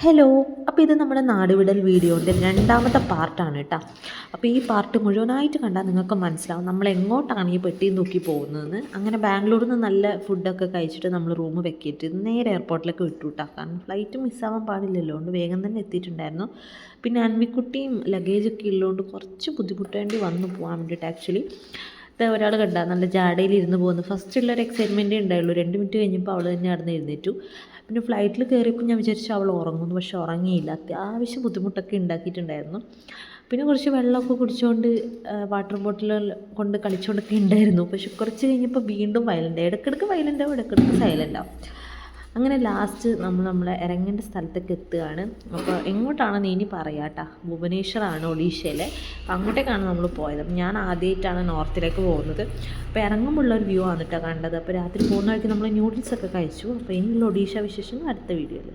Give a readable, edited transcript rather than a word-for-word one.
Hello. അപ്പോൾ ഇത് നമ്മുടെ നാടുവിടൽ വീഡിയോൻ്റെ രണ്ടാമത്തെ പാർട്ടാണ് കേട്ടോ. അപ്പോൾ ഈ പാർട്ട് മുഴുവനായിട്ട് കണ്ടാൽ നിങ്ങൾക്ക് മനസ്സിലാവും നമ്മൾ എങ്ങോട്ടാണ് ഈ പെട്ടിയും തൂക്കി പോകുന്നതെന്ന്. അങ്ങനെ ബാംഗ്ലൂരിൽ നിന്ന് നല്ല ഫുഡൊക്കെ കഴിച്ചിട്ട് നമ്മൾ റൂം വെക്കിയിട്ട് നേരെ എയർപോർട്ടിലേക്ക് വിട്ടു കേട്ടോ. കാരണം ഫ്ലൈറ്റ് മിസ്സാവാൻ പാടില്ലല്ലോ, അതുകൊണ്ട് വേഗം തന്നെ എത്തിയിട്ടുണ്ടായിരുന്നു. പിന്നെ അൻവിക്കുട്ടിയും ലഗേജൊക്കെ ഉള്ളതുകൊണ്ട് കുറച്ച് ബുദ്ധിമുട്ടേണ്ടി വന്നു പോകാൻ വേണ്ടിയിട്ട്. ആക്ച്വലി ഒരാൾ കണ്ടാൽ നല്ല ജാടയിൽ ഇരുന്ന് പോകുന്നു. ഫസ്റ്റുള്ളൊരു എക്സൈറ്റ്മെൻറ്റേ ഉണ്ടായുള്ളൂ. 2 മിനിറ്റ് കഴിഞ്ഞപ്പോൾ അവൾ തന്നെ അവിടെ നിന്ന് എഴുന്നേറ്റു. പിന്നെ ഫ്ലൈറ്റിൽ കയറിയപ്പോൾ ഞാൻ വിചാരിച്ചു അവൾ ഉറങ്ങുന്നു, പക്ഷെ ഉറങ്ങിയില്ല. അത്യാവശ്യം ബുദ്ധിമുട്ടൊക്കെ ഉണ്ടാക്കിയിട്ടുണ്ടായിരുന്നു. പിന്നെ കുറച്ച് വെള്ളമൊക്കെ കുടിച്ചുകൊണ്ട് വാട്ടർ ബോട്ടിൽ കൊണ്ട് കളിച്ചുകൊണ്ടൊക്കെ ഉണ്ടായിരുന്നു. പക്ഷെ കുറച്ച് കഴിഞ്ഞപ്പോൾ വീണ്ടും വയലൻ്റ്. ഇടയ്ക്കിടയ്ക്ക് വയലൻ്റ് ആവും, ഇടയ്ക്കിടയ്ക്ക് സൈലൻ്റ് ആവും. അങ്ങനെ ലാസ്റ്റ് നമ്മളെ ഇറങ്ങേണ്ട സ്ഥലത്തേക്ക് എത്തുകയാണ്. അപ്പോൾ എങ്ങോട്ടാണെന്ന് ഇനി പറയാം കേട്ടോ. ഭുവനേശ്വറാണ് ഒഡീഷയിലെ. അപ്പോൾ അങ്ങോട്ടേക്കാണ് നമ്മൾ പോയത്. അപ്പം ഞാൻ ആദ്യമായിട്ടാണ് നോർത്തിലേക്ക് പോകുന്നത്. അപ്പോൾ ഇറങ്ങുമ്പോഴുള്ളൊരു വ്യൂ ആണ് കേട്ടോ കണ്ടത്. അപ്പോൾ രാത്രി പോകുന്ന വഴിക്ക് നമ്മൾ ന്യൂഡിൽസൊക്കെ കഴിച്ചു. അപ്പോൾ ഇനിയുള്ള ഒഡീഷ വിശേഷം അടുത്ത വീഡിയോയിൽ.